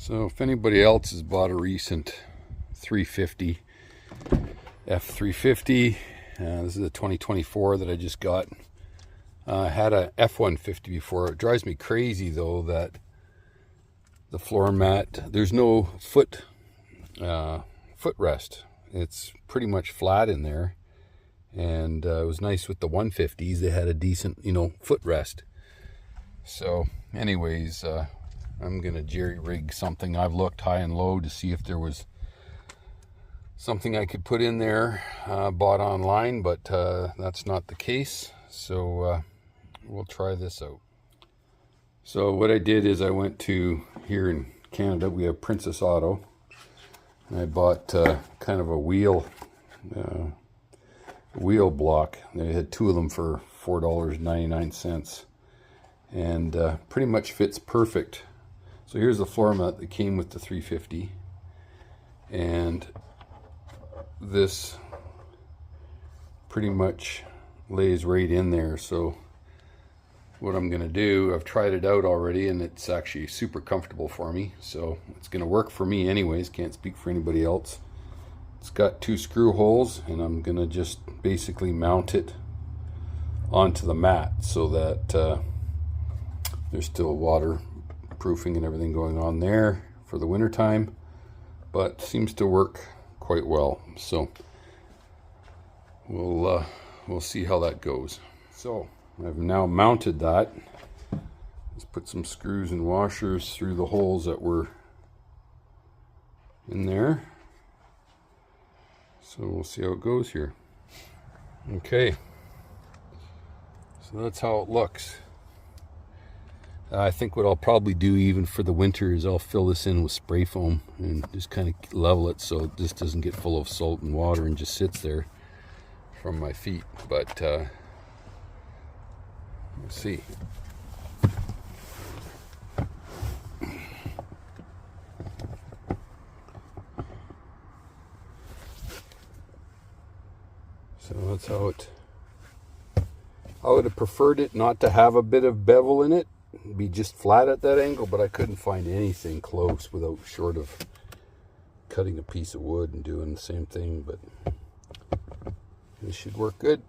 So if anybody else has bought a recent 350, F350, this is a 2024 that I just got. I had a F150 before. It drives me crazy though that the floor mat, there's no footrest. It's pretty much flat in there. And it was nice with the 150s. They had a decent, footrest. So anyways, I'm going to jerry rig something. I've looked high and low to see if there was something I could put in there, bought online, but that's not the case. So we'll try this out. So what I did is I went to, here in Canada, we have Princess Auto. And I bought kind of a wheel block. They had two of them for $4.99. And pretty much fits perfect. So here's the floor mat that came with the 350, and this pretty much lays right in there. So what I'm going to do, I've tried it out already and it's actually super comfortable for me, so it's going to work for me anyways. Can't speak for anybody else. It's got two screw holes, and I'm going to just basically mount it onto the mat so that there's still waterproofing and everything going on there for the winter time, but seems to work quite well. So we'll see how that goes. So I've now mounted that. Let's put some screws and washers through the holes that were in there. So we'll see how it goes here. Okay, so that's how it looks. I think what I'll probably do even for the winter is I'll fill this in with spray foam and just kind of level it so this doesn't get full of salt and water and just sits there from my feet. But we'll see. So that's how it, I would have preferred it not to have a bit of bevel in it, be just flat at that angle, but I couldn't find anything close without short of cutting a piece of wood and doing the same thing. But this should work good.